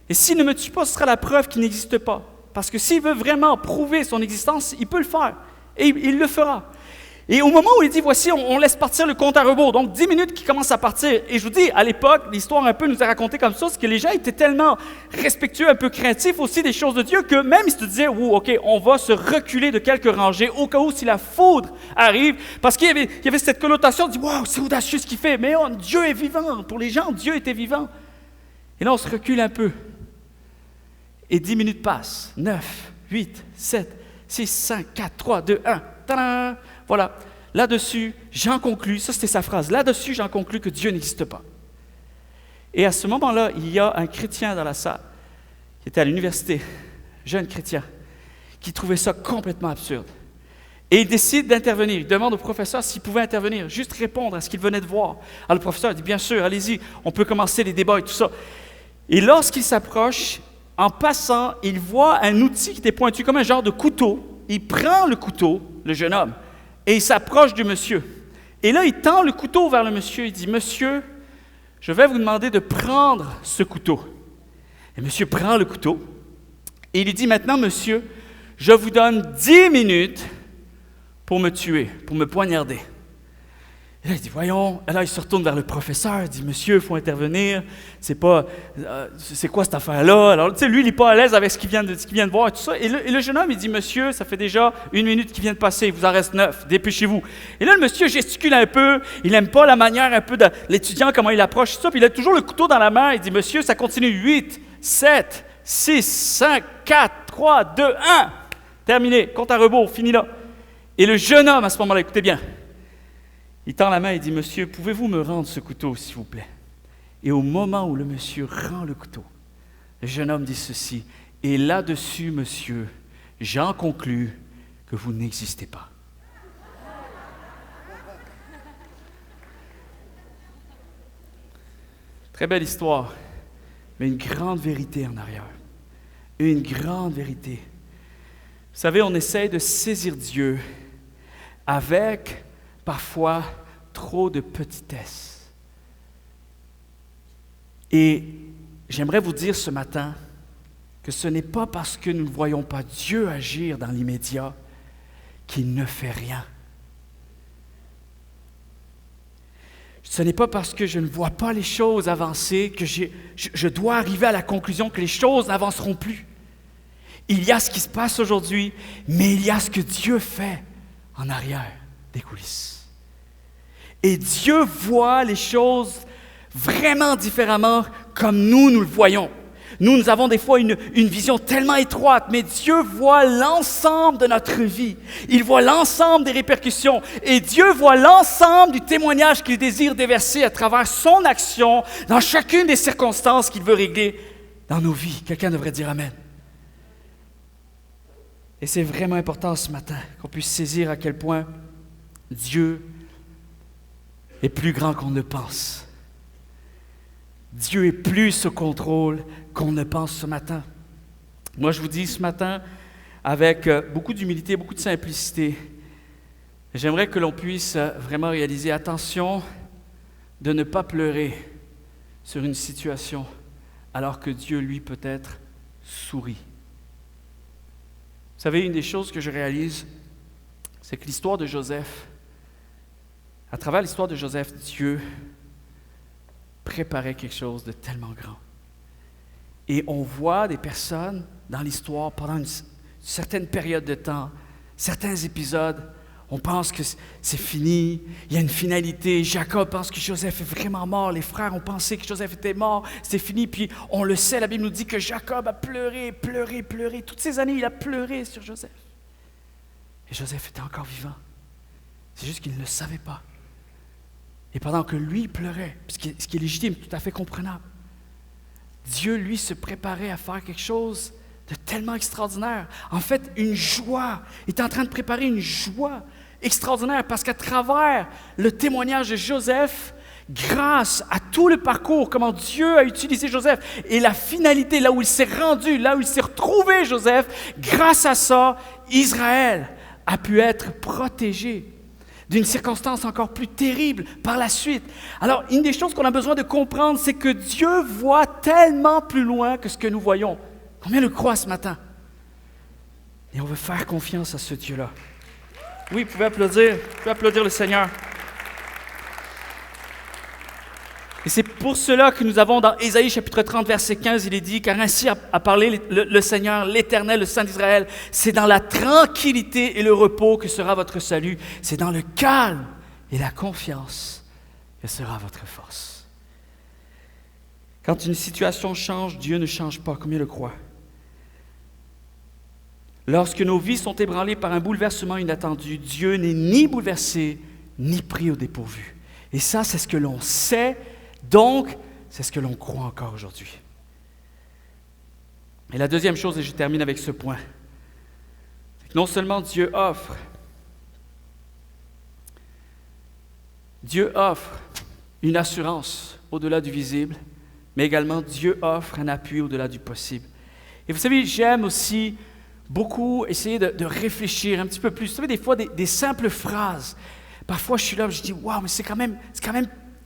Et s'il ne me tue pas, ce sera la preuve qu'il n'existe pas. Parce que s'il veut vraiment prouver son existence, il peut le faire. Et il le fera. Et au moment où il dit, voici, on laisse partir le compte à rebours. Donc, 10 minutes qui commencent à partir. Et je vous dis, à l'époque, l'histoire un peu nous a raconté comme ça, c'est que les gens étaient tellement respectueux, un peu craintifs aussi des choses de Dieu, que même ils se disaient, OK, on va se reculer de quelques rangées au cas où si la foudre arrive. Parce qu'il y avait cette connotation, on dit, wow, c'est audacieux ce qu'il fait. Mais Dieu est vivant. Pour les gens, Dieu était vivant. Et là, on se recule un peu. Et 10 minutes passent. 9, 8, 7, 6, 5, 4, 3, 2, 1. Tadam! Voilà. Là-dessus, j'en conclus, ça c'était sa phrase, là-dessus, j'en conclus que Dieu n'existe pas. Et à ce moment-là, il y a un chrétien dans la salle, qui était à l'université, jeune chrétien, qui trouvait ça complètement absurde. Et il décide d'intervenir. Il demande au professeur s'il pouvait intervenir, juste répondre à ce qu'il venait de voir. Alors le professeur dit, bien sûr, allez-y, on peut commencer les débats et tout ça. Et lorsqu'il s'approche, en passant, il voit un outil qui était pointu comme un genre de couteau. Il prend le couteau, le jeune homme, et il s'approche du monsieur. Et là, il tend le couteau vers le monsieur. Il dit, « Monsieur, je vais vous demander de prendre ce couteau. » Et monsieur prend le couteau et il lui dit, « Maintenant, monsieur, je vous donne 10 minutes pour me tuer, pour me poignarder. Et là, il dit, voyons. Et là, il se retourne vers le professeur. Il dit, monsieur, il faut intervenir. C'est quoi cette affaire-là? Alors, tu sais, lui, il n'est pas à l'aise avec ce qu'il vient de voir et tout ça. Et le jeune homme, il dit, monsieur, ça fait déjà 1 minute qui vient de passer. Il vous en reste 9. Dépêchez-vous. Et là, le monsieur gesticule un peu. Il n'aime pas la manière un peu de l'étudiant, comment il approche tout ça. Puis il a toujours le couteau dans la main. Il dit, monsieur, ça continue. 8, 7, 6, 5, 4, 3, 2, 1. Terminé. Compte à rebours. Fini là. Et le jeune homme, à ce moment-là, écoutez bien. Il tend la main et dit, « Monsieur, pouvez-vous me rendre ce couteau, s'il vous plaît? » Et au moment où le monsieur rend le couteau, le jeune homme dit ceci, « Et là-dessus, monsieur, j'en conclus que vous n'existez pas. » Très belle histoire, mais une grande vérité en arrière. Une grande vérité. Vous savez, on essaie de saisir Dieu avec parfois trop de petitesse. Et j'aimerais vous dire ce matin que ce n'est pas parce que nous ne voyons pas Dieu agir dans l'immédiat qu'il ne fait rien. Ce n'est pas parce que je ne vois pas les choses avancer que je dois arriver à la conclusion que les choses n'avanceront plus. Il y a ce qui se passe aujourd'hui, mais il y a ce que Dieu fait en arrière des coulisses. Et Dieu voit les choses vraiment différemment comme nous le voyons. Nous avons des fois une vision tellement étroite, mais Dieu voit l'ensemble de notre vie. Il voit l'ensemble des répercussions. Et Dieu voit l'ensemble du témoignage qu'il désire déverser à travers son action dans chacune des circonstances qu'il veut régler dans nos vies. Quelqu'un devrait dire Amen. Et c'est vraiment important ce matin qu'on puisse saisir à quel point Dieu est plus grand qu'on ne pense. Dieu est plus au contrôle qu'on ne pense ce matin. Moi, je vous dis ce matin, avec beaucoup d'humilité, beaucoup de simplicité, j'aimerais que l'on puisse vraiment réaliser, attention de ne pas pleurer sur une situation alors que Dieu, lui, peut-être sourit. Vous savez, une des choses que je réalise, c'est que l'histoire de Joseph, à travers l'histoire de Joseph, Dieu préparait quelque chose de tellement grand. Et on voit des personnes dans l'histoire pendant une certaine période de temps, certains épisodes, on pense que c'est fini, il y a une finalité. Jacob pense que Joseph est vraiment mort, les frères ont pensé que Joseph était mort, c'est fini, puis on le sait, la Bible nous dit que Jacob a pleuré, pleuré, pleuré. Toutes ces années, il a pleuré sur Joseph. Et Joseph était encore vivant. C'est juste qu'il ne le savait pas. Et pendant que lui pleurait, ce qui est légitime, tout à fait comprenable, Dieu, lui, se préparait à faire quelque chose de tellement extraordinaire. En fait, une joie. Il est en train de préparer une joie extraordinaire parce qu'à travers le témoignage de Joseph, grâce à tout le parcours, comment Dieu a utilisé Joseph et la finalité, là où il s'est rendu, là où il s'est retrouvé Joseph, grâce à ça, Israël a pu être protégé d'une circonstance encore plus terrible par la suite. Alors, une des choses qu'on a besoin de comprendre, c'est que Dieu voit tellement plus loin que ce que nous voyons. Combien le croient ce matin? Et on veut faire confiance à ce Dieu-là. Oui, vous pouvez applaudir le Seigneur. Et c'est pour cela que nous avons dans Ésaïe chapitre 30, verset 15, il est dit, car ainsi a parlé le Seigneur, l'Éternel, le Saint d'Israël, c'est dans la tranquillité et le repos que sera votre salut, c'est dans le calme et la confiance que sera votre force. Quand une situation change, Dieu ne change pas, combien le croient. Lorsque nos vies sont ébranlées par un bouleversement inattendu, Dieu n'est ni bouleversé, ni pris au dépourvu. Et ça, c'est ce que l'on sait. Donc, c'est ce que l'on croit encore aujourd'hui. Et la deuxième chose, et je termine avec ce point, c'est que non seulement Dieu offre une assurance au-delà du visible, mais également Dieu offre un appui au-delà du possible. Et vous savez, j'aime aussi beaucoup essayer de réfléchir un petit peu plus. Vous savez, des fois, des simples phrases. Parfois, je suis là, je dis, waouh, mais c'est quand même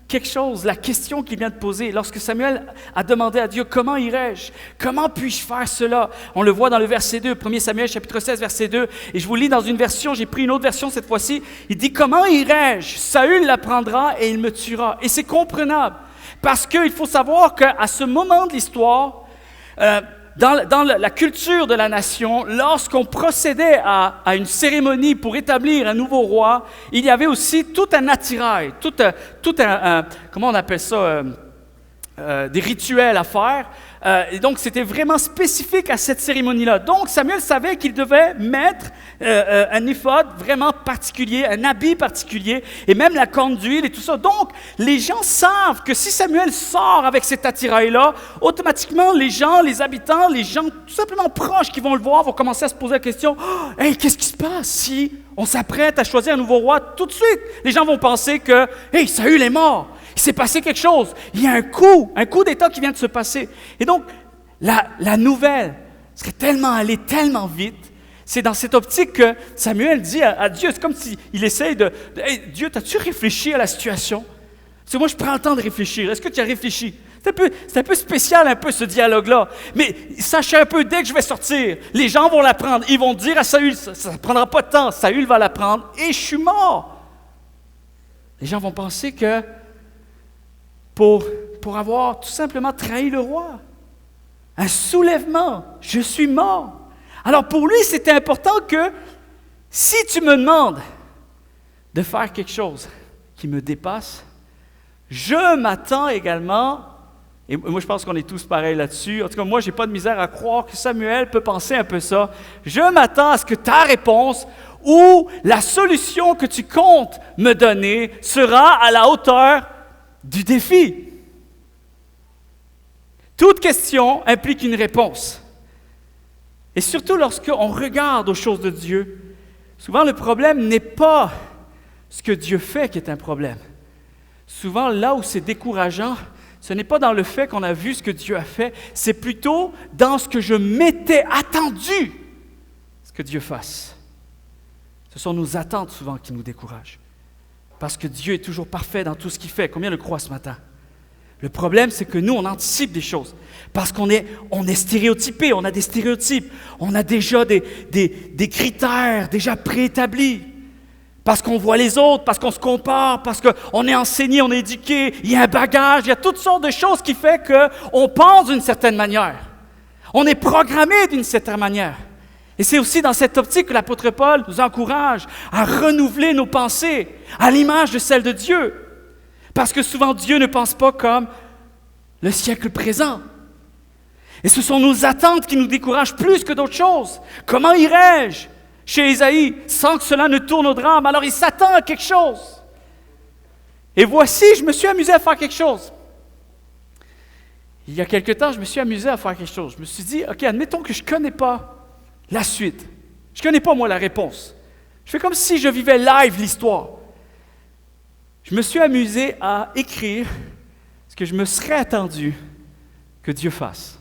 quelque chose, la question qu'il vient de poser. Lorsque Samuel a demandé à Dieu, comment irai-je? Comment puis-je faire cela? On le voit dans le verset 2, 1 Samuel chapitre 16, verset 2. Et je vous lis dans une version, j'ai pris une autre version cette fois-ci. Il dit, comment irai-je? Saül l'apprendra et il me tuera. Et c'est comprenable. Parce qu'il faut savoir qu'à ce moment de l'histoire, dans la culture de la nation, lorsqu'on procédait à une cérémonie pour établir un nouveau roi, il y avait aussi tout un attirail, tout un comment on appelle ça, des rituels à faire. Et donc, c'était vraiment spécifique à cette cérémonie-là. Donc, Samuel savait qu'il devait mettre un éphod vraiment particulier, un habit particulier, et même la corne d'huile et tout ça. Donc, les gens savent que si Samuel sort avec cet attirail-là, automatiquement, les gens, les habitants, les gens tout simplement proches qui vont le voir vont commencer à se poser la question, « Hey, qu'est-ce qui se passe si on s'apprête à choisir un nouveau roi tout de suite? » Les gens vont penser que, « Hey, Saül est mort. Il s'est passé quelque chose. Il y a un coup d'État qui vient de se passer. » Et donc, la nouvelle serait allée tellement vite. C'est dans cette optique que Samuel dit à Dieu, c'est comme s'il essaye de hey, Dieu, as-tu réfléchi à la situation? Parce que moi, je prends le temps de réfléchir. Est-ce que tu as réfléchi? C'est un peu spécial, un peu, ce dialogue-là. Mais sachez un peu, dès que je vais sortir, les gens vont l'apprendre. Ils vont dire à Saül, ça ne prendra pas de temps. Saül va l'apprendre et je suis mort. Les gens vont penser que pour avoir tout simplement trahi le roi, un soulèvement, je suis mort. Alors pour lui, c'était important que si tu me demandes de faire quelque chose qui me dépasse, je m'attends également, et moi je pense qu'on est tous pareils là-dessus, en tout cas moi je n'ai pas de misère à croire que Samuel peut penser un peu ça, je m'attends à ce que ta réponse ou la solution que tu comptes me donner sera à la hauteur du défi. Toute question implique une réponse. Et surtout lorsqu'on regarde aux choses de Dieu, souvent le problème n'est pas ce que Dieu fait qui est un problème. Souvent là où c'est décourageant, ce n'est pas dans le fait qu'on a vu ce que Dieu a fait, c'est plutôt dans ce que je m'étais attendu ce que Dieu fasse. Ce sont nos attentes souvent qui nous découragent. Parce que Dieu est toujours parfait dans tout ce qu'il fait. Combien le croient ce matin? Le problème, c'est que nous, on anticipe des choses. Parce qu'on est stéréotypé, on a des stéréotypes. On a déjà des critères déjà préétablis. Parce qu'on voit les autres, parce qu'on se compare, parce qu'on est enseigné, on est éduqué, il y a un bagage, il y a toutes sortes de choses qui font qu'on pense d'une certaine manière. On est programmé d'une certaine manière. Et c'est aussi dans cette optique que l'apôtre Paul nous encourage à renouveler nos pensées à l'image de celle de Dieu. Parce que souvent, Dieu ne pense pas comme le siècle présent. Et ce sont nos attentes qui nous découragent plus que d'autres choses. Comment irai-je chez Ésaïe sans que cela ne tourne au drame? Alors il s'attend à quelque chose. Et voici, je me suis amusé à faire quelque chose. Il y a quelque temps, je me suis amusé à faire quelque chose. Je me suis dit, OK, admettons que je ne connais pas la suite. Je ne connais pas, moi, la réponse. Je fais comme si je vivais live l'histoire. Je me suis amusé à écrire ce que je me serais attendu que Dieu fasse.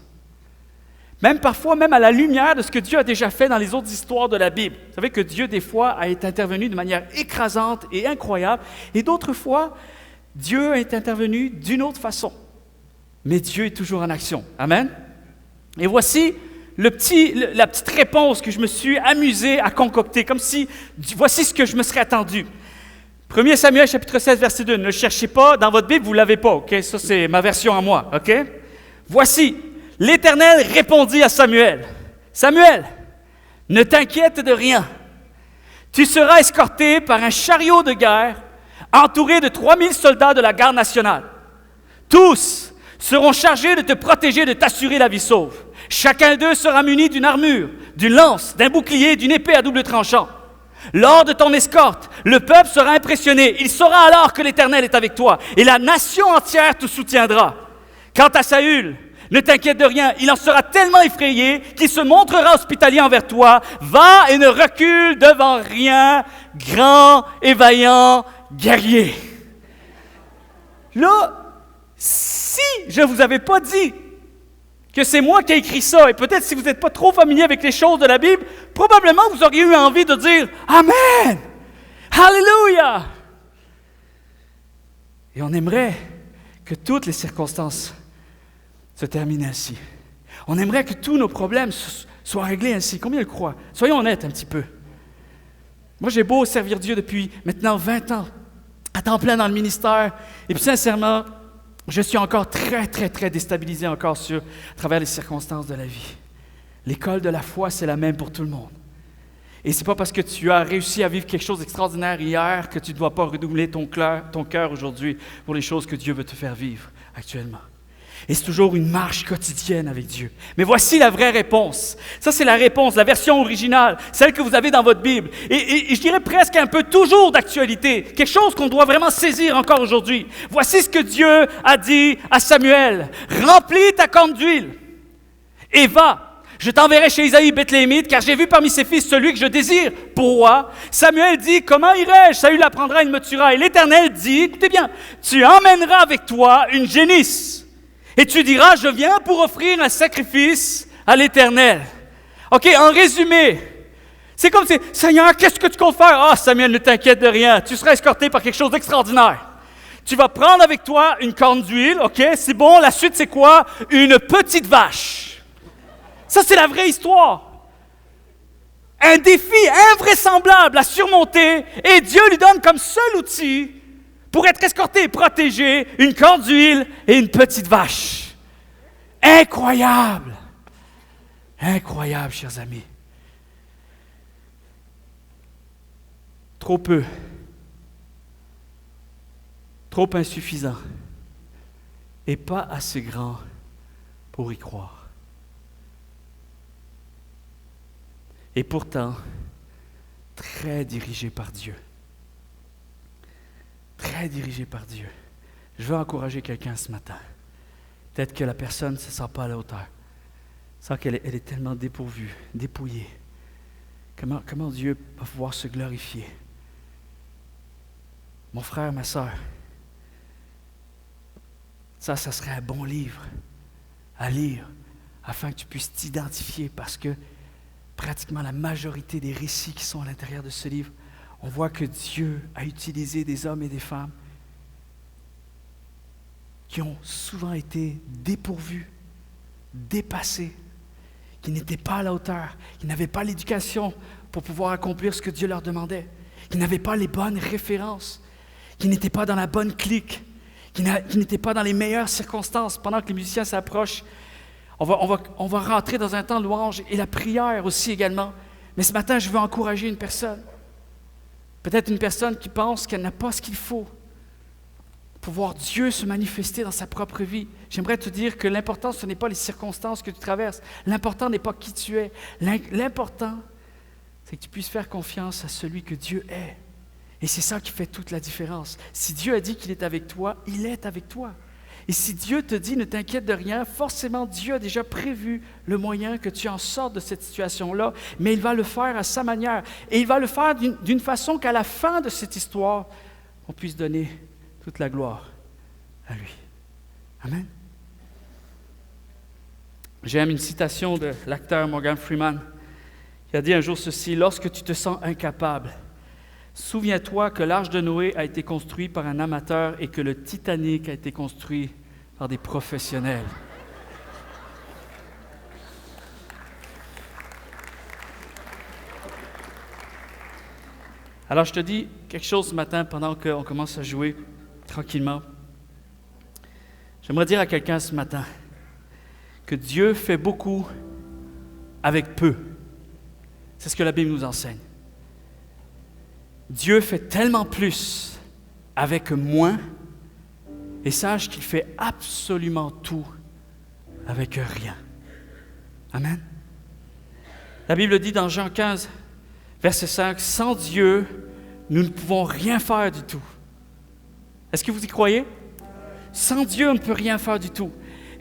Même parfois, même à la lumière de ce que Dieu a déjà fait dans les autres histoires de la Bible. Vous savez que Dieu, des fois, a été intervenu de manière écrasante et incroyable, et d'autres fois, Dieu est intervenu d'une autre façon. Mais Dieu est toujours en action. Amen? Et voici la petite réponse que je me suis amusé à concocter, comme si, voici ce que je me serais attendu. 1 Samuel, chapitre 16, verset 2. Ne le cherchez pas, dans votre Bible, vous ne l'avez pas, OK? Ça, c'est ma version à moi, OK? Voici, l'Éternel répondit à Samuel. Samuel, ne t'inquiète de rien. Tu seras escorté par un chariot de guerre, entouré de 3000 soldats de la garde nationale. Tous seront chargés de te protéger, de t'assurer la vie sauve. Chacun d'eux sera muni d'une armure, d'une lance, d'un bouclier, d'une épée à double tranchant. Lors de ton escorte, le peuple sera impressionné. Il saura alors que l'Éternel est avec toi, et la nation entière te soutiendra. Quant à Saül, ne t'inquiète de rien, il en sera tellement effrayé qu'il se montrera hospitalier envers toi. Va et ne recule devant rien, grand et vaillant guerrier. Là, si je ne vous avais pas dit que c'est moi qui ai écrit ça, et peut-être si vous n'êtes pas trop familier avec les choses de la Bible, probablement vous auriez eu envie de dire « Amen! Alléluia! » Et on aimerait que toutes les circonstances se terminent ainsi. On aimerait que tous nos problèmes soient réglés ainsi. Combien le croient? Soyons honnêtes un petit peu. Moi, j'ai beau servir Dieu depuis maintenant 20 ans, à temps plein dans le ministère, et puis sincèrement, je suis encore très, très, très déstabilisé encore à travers les circonstances de la vie. L'école de la foi, c'est la même pour tout le monde. Et c'est pas parce que tu as réussi à vivre quelque chose d'extraordinaire hier que tu ne dois pas redoubler ton cœur aujourd'hui pour les choses que Dieu veut te faire vivre actuellement. Et c'est toujours une marche quotidienne avec Dieu. Mais voici la vraie réponse. Ça, c'est la réponse, la version originale, celle que vous avez dans votre Bible. Et je dirais presque un peu toujours d'actualité, quelque chose qu'on doit vraiment saisir encore aujourd'hui. Voici ce que Dieu a dit à Samuel. « Remplis ta corne d'huile et va. Je t'enverrai chez Isaïe Bethléemite, car j'ai vu parmi ses fils celui que je désire pour roi. » Samuel dit, « Comment irai-je? Saül l'apprendra et il me tuera. » Et l'Éternel dit, écoutez bien, « Tu emmèneras avec toi une génisse. Et tu diras, je viens pour offrir un sacrifice à l'Éternel. » OK, en résumé, c'est comme si, « Seigneur, qu'est-ce que tu comptes faire? » « Ah, Samuel, ne t'inquiète de rien. Tu seras escorté par quelque chose d'extraordinaire. Tu vas prendre avec toi une corne d'huile. OK, c'est bon. La suite, c'est quoi? Une petite vache. » Ça, c'est la vraie histoire. Un défi invraisemblable à surmonter, et Dieu lui donne comme seul outil pour être escorté et protégé une corne d'huile et une petite vache. Incroyable! Incroyable, chers amis. Trop peu. Trop insuffisant. Et pas assez grand pour y croire. Et pourtant, très dirigé par Dieu. Très dirigé par Dieu. Je veux encourager quelqu'un ce matin. Peut-être que la personne ne se sent pas à la hauteur. Sent qu'elle est tellement dépourvue, dépouillée. Comment Dieu va pouvoir se glorifier? Mon frère, ma sœur, ça serait un bon livre à lire afin que tu puisses t'identifier, parce que pratiquement la majorité des récits qui sont à l'intérieur de ce livre, on voit que Dieu a utilisé des hommes et des femmes qui ont souvent été dépourvus, dépassés, qui n'étaient pas à la hauteur, qui n'avaient pas l'éducation pour pouvoir accomplir ce que Dieu leur demandait, qui n'avaient pas les bonnes références, qui n'étaient pas dans la bonne clique, qui n'étaient pas dans les meilleures circonstances. Pendant que les musiciens s'approchent, on va rentrer dans un temps de louange et la prière aussi également. Mais ce matin, je veux encourager une personne. Peut-être une personne qui pense qu'elle n'a pas ce qu'il faut pour voir Dieu se manifester dans sa propre vie. J'aimerais te dire que l'important, ce n'est pas les circonstances que tu traverses. L'important n'est pas qui tu es. L'important, c'est que tu puisses faire confiance à celui que Dieu est. Et c'est ça qui fait toute la différence. Si Dieu a dit qu'il est avec toi, il est avec toi. Et si Dieu te dit « ne t'inquiète de rien », forcément Dieu a déjà prévu le moyen que tu en sortes de cette situation-là, mais il va le faire à sa manière. Et il va le faire d'une façon qu'à la fin de cette histoire, on puisse donner toute la gloire à lui. Amen. J'aime une citation de l'acteur Morgan Freeman qui a dit un jour ceci: « Lorsque tu te sens incapable, souviens-toi que l'Arche de Noé a été construit par un amateur et que le Titanic a été construit par des professionnels. » Alors, je te dis quelque chose ce matin pendant qu'on commence à jouer tranquillement. J'aimerais dire à quelqu'un ce matin que Dieu fait beaucoup avec peu. C'est ce que la Bible nous enseigne. Dieu fait tellement plus avec moins, et sache qu'il fait absolument tout avec rien. Amen. La Bible dit dans Jean 15, verset 5, « Sans Dieu, nous ne pouvons rien faire du tout. » Est-ce que vous y croyez? Sans Dieu, on ne peut rien faire du tout.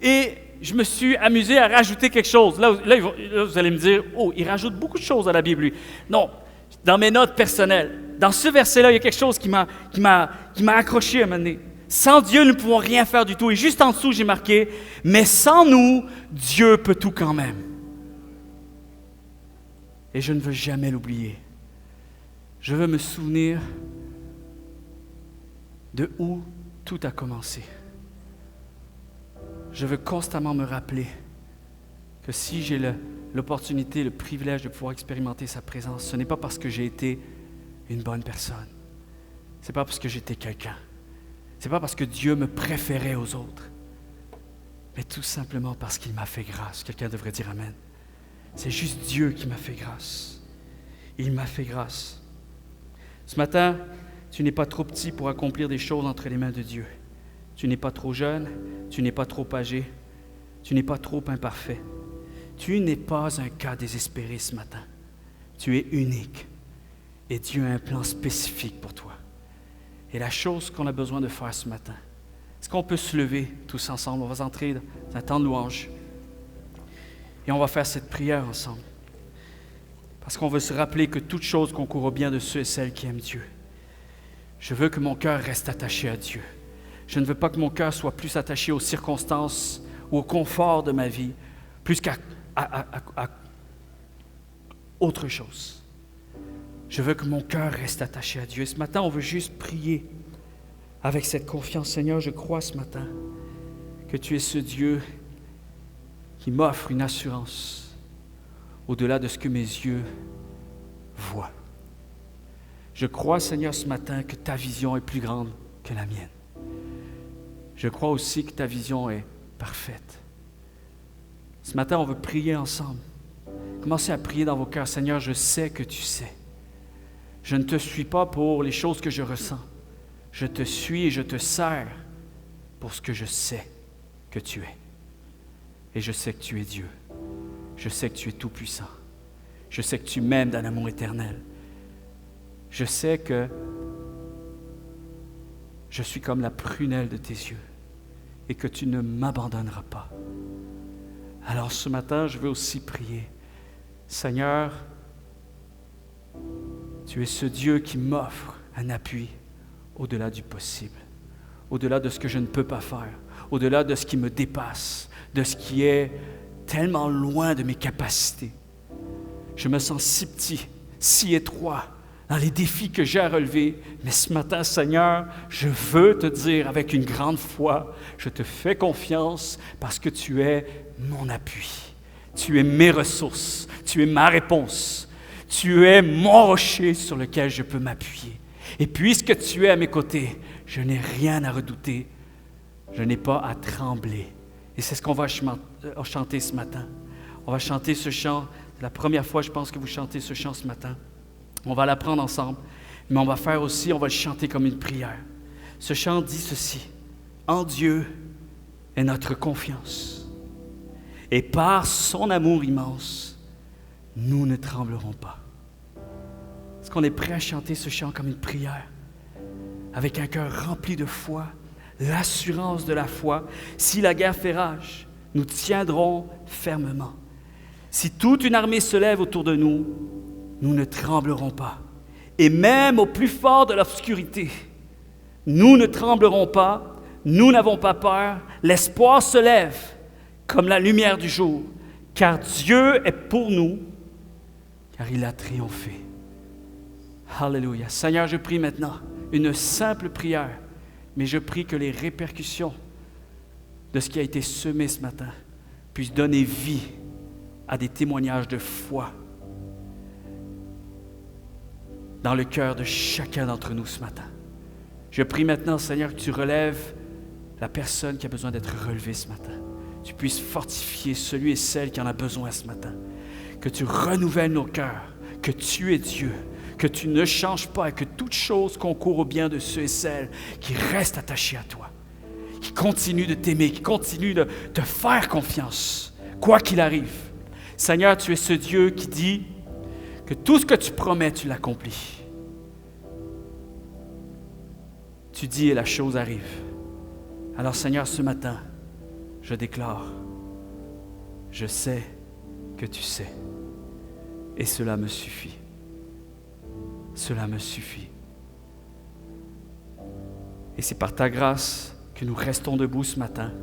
Et je me suis amusé à rajouter quelque chose. Là, vous allez me dire, « Oh, il rajoute beaucoup de choses à la Bible, lui. » Non, dans mes notes personnelles, dans ce verset-là, il y a quelque chose qui m'a accroché à un moment donné. Sans Dieu, nous ne pouvons rien faire du tout. Et juste en dessous, j'ai marqué, « Mais sans nous, Dieu peut tout quand même. » Et je ne veux jamais l'oublier. Je veux me souvenir de où tout a commencé. Je veux constamment me rappeler que si j'ai l'opportunité, le privilège de pouvoir expérimenter sa présence, ce n'est pas parce que j'ai été une bonne personne. Ce n'est pas parce que j'étais quelqu'un. Ce n'est pas parce que Dieu me préférait aux autres. Mais tout simplement parce qu'il m'a fait grâce. Quelqu'un devrait dire Amen. C'est juste Dieu qui m'a fait grâce. Il m'a fait grâce. Ce matin, tu n'es pas trop petit pour accomplir des choses entre les mains de Dieu. Tu n'es pas trop jeune, tu n'es pas trop âgé, tu n'es pas trop imparfait. Tu n'es pas un cas désespéré ce matin. Tu es unique. Et Dieu a un plan spécifique pour toi. Et la chose qu'on a besoin de faire ce matin, est-ce qu'on peut se lever tous ensemble? On va entrer dans un temps de louange. Et on va faire cette prière ensemble. Parce qu'on veut se rappeler que toute chose concourt au bien de ceux et celles qui aiment Dieu. Je veux que mon cœur reste attaché à Dieu. Je ne veux pas que mon cœur soit plus attaché aux circonstances ou au confort de ma vie, plus qu'à autre chose. Je veux que mon cœur reste attaché à Dieu. Et ce matin, on veut juste prier avec cette confiance. Seigneur, je crois ce matin que tu es ce Dieu qui m'offre une assurance au-delà de ce que mes yeux voient. Je crois, Seigneur, ce matin que ta vision est plus grande que la mienne. Je crois aussi que ta vision est parfaite. Ce matin, on veut prier ensemble. Commencez à prier dans vos cœurs. Seigneur, je sais que tu sais. Je ne te suis pas pour les choses que je ressens. Je te suis et je te sers pour ce que je sais que tu es. Et je sais que tu es Dieu. Je sais que tu es tout-puissant. Je sais que tu m'aimes d'un amour éternel. Je sais que je suis comme la prunelle de tes yeux et que tu ne m'abandonneras pas. Alors ce matin, je veux aussi prier. Seigneur, tu es ce Dieu qui m'offre un appui au-delà du possible, au-delà de ce que je ne peux pas faire, au-delà de ce qui me dépasse, de ce qui est tellement loin de mes capacités. Je me sens si petit, si étroit dans les défis que j'ai à relever. Mais ce matin, Seigneur, je veux te dire avec une grande foi, je te fais confiance parce que tu es mon appui. Tu es mes ressources, tu es ma réponse. Tu es mon rocher sur lequel je peux m'appuyer. Et puisque tu es à mes côtés, je n'ai rien à redouter. Je n'ai pas à trembler. Et c'est ce qu'on va chanter ce matin. On va chanter ce chant. C'est la première fois, je pense, que vous chantez ce chant ce matin. On va l'apprendre ensemble. Mais on va faire aussi, on va le chanter comme une prière. Ce chant dit ceci. En Dieu est notre confiance. Et par son amour immense, nous ne tremblerons pas. Est-ce qu'on est prêt à chanter ce chant comme une prière? Avec un cœur rempli de foi, l'assurance de la foi. Si la guerre fait rage, nous tiendrons fermement. Si toute une armée se lève autour de nous, nous ne tremblerons pas. Et même au plus fort de l'obscurité, nous ne tremblerons pas, nous n'avons pas peur. L'espoir se lève comme la lumière du jour, car Dieu est pour nous, car il a triomphé. Alléluia. Seigneur, je prie maintenant une simple prière, mais je prie que les répercussions de ce qui a été semé ce matin puissent donner vie à des témoignages de foi dans le cœur de chacun d'entre nous ce matin. Je prie maintenant, Seigneur, que tu relèves la personne qui a besoin d'être relevée ce matin. Tu puisses fortifier celui et celle qui en a besoin ce matin. Que tu renouvelles nos cœurs, que tu es Dieu, que tu ne changes pas et que toute chose concourt au bien de ceux et celles qui restent attachés à toi, qui continuent de t'aimer, qui continuent de te faire confiance, quoi qu'il arrive. Seigneur, tu es ce Dieu qui dit que tout ce que tu promets, tu l'accomplis. Tu dis et la chose arrive. Alors Seigneur, ce matin, je déclare, je sais que tu sais. Et cela me suffit. Cela me suffit. Et c'est par ta grâce que nous restons debout ce matin.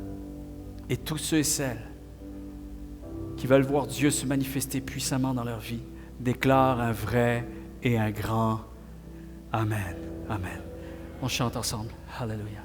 Et tous ceux et celles qui veulent voir Dieu se manifester puissamment dans leur vie déclarent un vrai et un grand Amen. Amen. On chante ensemble. Alléluia.